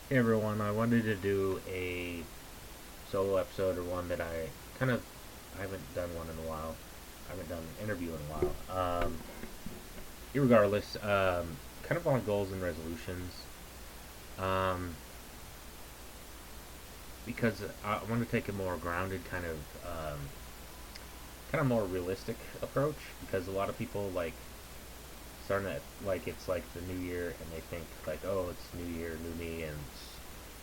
Hey everyone, I wanted to do a solo episode or one that I haven't done one in a while. I haven't done an interview in a while. Irregardless, kind of on goals and resolutions. Um, because I want to take a more grounded kind of more realistic approach. Because a lot of people starting at it's like the new year and they think like, oh, it's new year, new me, and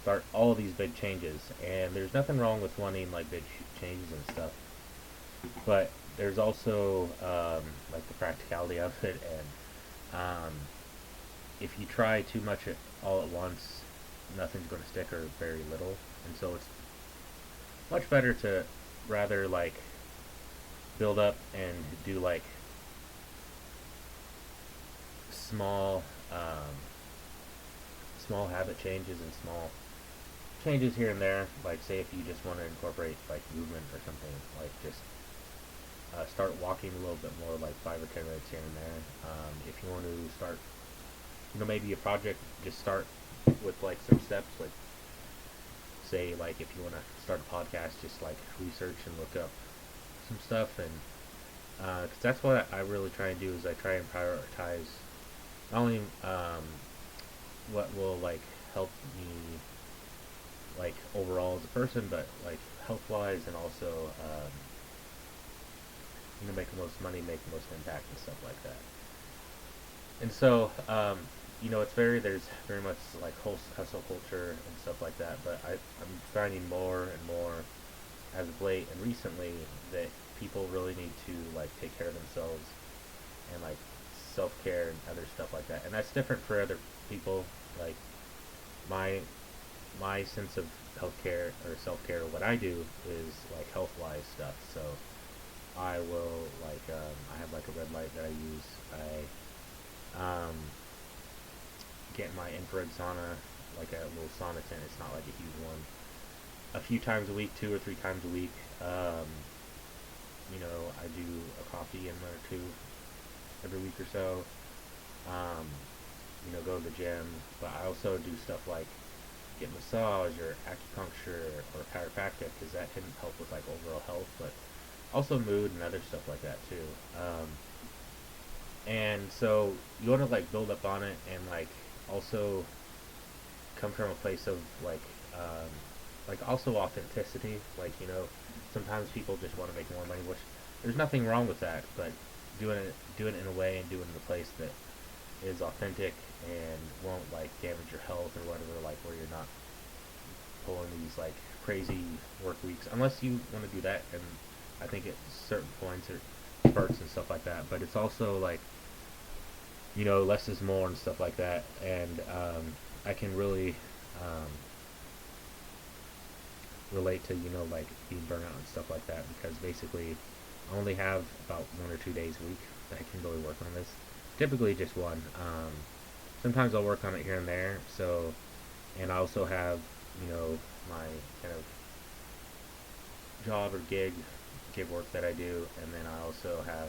start all these big changes. And there's nothing wrong with wanting like big changes and stuff, but there's also like the practicality of it. And if you try too much all at once, nothing's going to stick or very little. And so it's much better to rather like build up and do like small small habit changes and small changes here and there. Like say if you just want to incorporate like movement or something, like just start walking a little bit more, like 5 or 10 minutes here and there. If you want to start, maybe a project, just start with like some steps. Like say like if you want to start a podcast, just like research and look up some stuff. And because that's what I really try and do is I try and prioritize not only what will like help me like overall as a person, but like health wise, and also make the most money, make the most impact, and stuff like that. And so it's there's very much like hustle culture and stuff like that. But I'm finding more and more as of late and recently that people really need to like take care of themselves and like self care and other stuff like that. And that's different for other people. Like my my sense of healthcare or self care, what I do is like health wise stuff. So I will I have like a red light that I use. I get my infrared sauna, like a little sauna tent. It's not like a huge one. A few times a week, 2 or 3 times a week. I do a coffee in there too every week or so. Um, go to the gym, but I also do stuff like get massage or acupuncture or chiropractic because that can help with like overall health, but also mood and other stuff like that too. And so you want to like build up on it and like also come from a place of like also authenticity. Like sometimes people just want to make more money, which there's nothing wrong with that, but doing it in a way and doing it in a place that is authentic and won't like damage your health or whatever. Like where you're not pulling these like crazy work weeks, unless you want to do that. And I think at certain points or spurts and stuff like that. But it's also like less is more and stuff like that. And I can really um, relate to like being burnout and stuff like that because basically I only have about 1 or 2 days a week that I can really work on this. Typically just one. Sometimes I'll work on it here and there. So, and I also have my kind of job or gig work that I do, and then I also have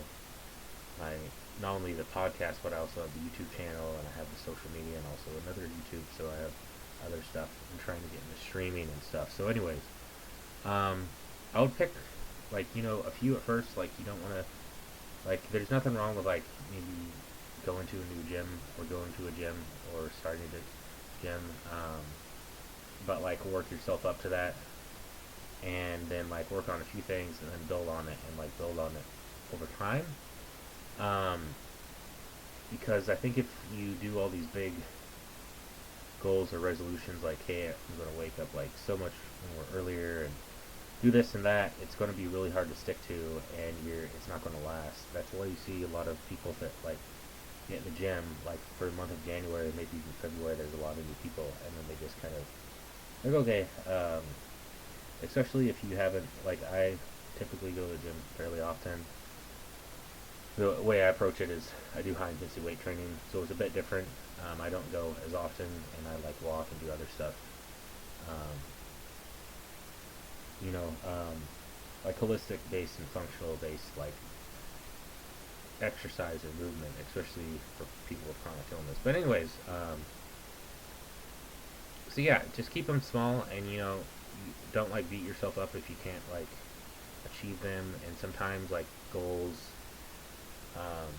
my not only the podcast, but I also have the YouTube channel, and I have the social media, and also another YouTube. So I have other stuff. I'm trying to get into streaming and stuff. So, anyways, um, I would pick like a few at first. Like you don't want to like. There's nothing wrong with like maybe going to a new gym or going to a gym or starting a gym, but like work yourself up to that, and then like work on a few things and then build on it and like build on it over time. Um, because I think if you do all these big goals or resolutions like, hey, I'm going to wake up like so much more earlier and do this and that, it's going to be really hard to stick to, and it's not going to last. That's why you see a lot of people that like get in the gym like for the month of January, maybe even February. There's a lot of new people, and then they just kind of like okay. Especially if you haven't like I typically go to the gym fairly often. The way I approach it is I do high intensity weight training, so it's a bit different. I don't go as often, and I like walk and do other stuff. Um, you know, um, like holistic based and functional based, like exercise and movement, especially for people with chronic illness. But anyways, So yeah, just keep them small, and don't like beat yourself up if you can't like achieve them. And sometimes like um,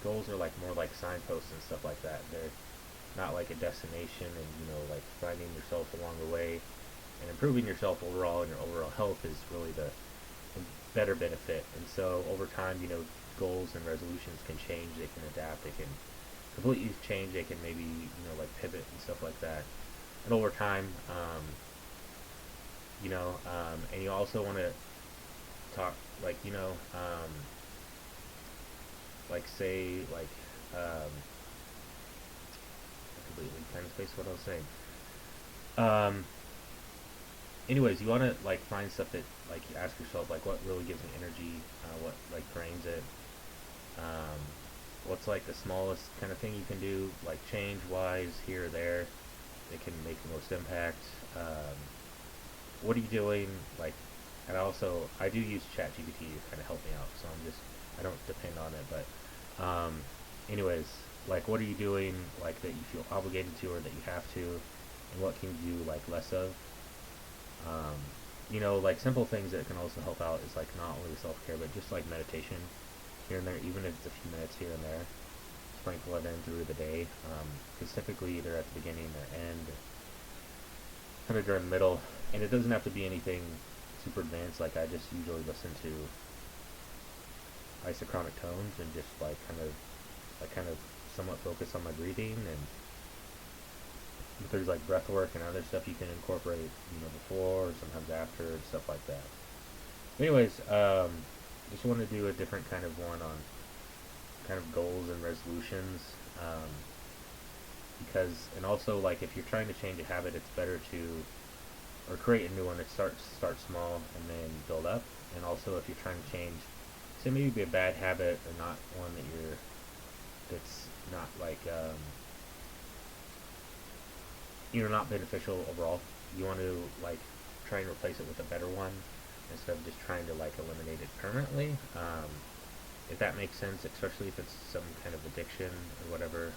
goals are like more like signposts and stuff like that. They're not like a destination, and like finding yourself along the way and improving yourself overall, and your overall health is really the better benefit. And so over time, goals and resolutions can change. They can adapt. They can completely change. They can maybe like pivot and stuff like that. And over time, and you also want to talk like like say like I completely kind of spaced what I was saying. Um, anyways, you want to like find stuff that like you ask yourself like what really gives me energy, what like drains it, um, what's like the smallest kind of thing you can do, like change wise here or there, that can make the most impact. What are you doing? Like, and also I do use ChatGPT to kind of help me out, so I don't depend on it, but anyways, like what are you doing like that you feel obligated to or that you have to, and what can you do like less of? Um, like simple things that can also help out is like not only self care but just like meditation here and there, even if it's a few minutes here and there. Sprinkle it in through the day, because typically either at the beginning or end, kind of during the middle, and it doesn't have to be anything super advanced. Like I just usually listen to isochronic tones and just like kind of somewhat focus on my breathing, and if there's like breath work and other stuff you can incorporate, before or sometimes after and stuff like that. Anyways, just want to do a different kind of one on kind of goals and resolutions, um, because and also like if you're trying to change a habit, it's better to or create a new one that start small and then build up. And also if you're trying to change, say maybe a bad habit or not one that's not like not beneficial overall, you want to like try and replace it with a better one instead of just trying to like eliminate it permanently. If that makes sense, especially if it's some kind of addiction or whatever.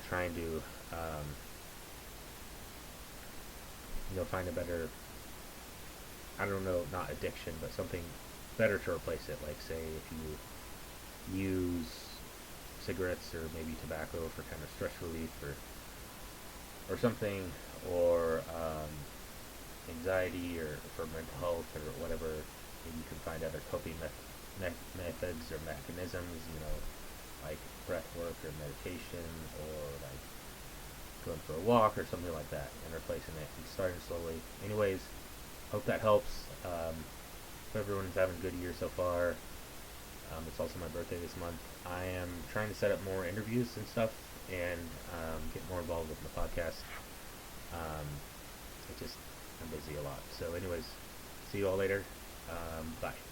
Trying to find a better, I don't know, not addiction, but something better to replace it. Like say if you use cigarettes or maybe tobacco for kind of stress relief or something, or anxiety or for mental health or whatever, maybe you can find other coping methods or mechanisms, like breath work or meditation, or like going for a walk or something like that, and replacing it and starting slowly. Anyways, hope that helps. Hope everyone's having a good year so far. It's also my birthday this month. I am trying to set up more interviews and stuff, and get more involved with the podcast. It just I'm busy a lot. So anyways, see you all later. Bye.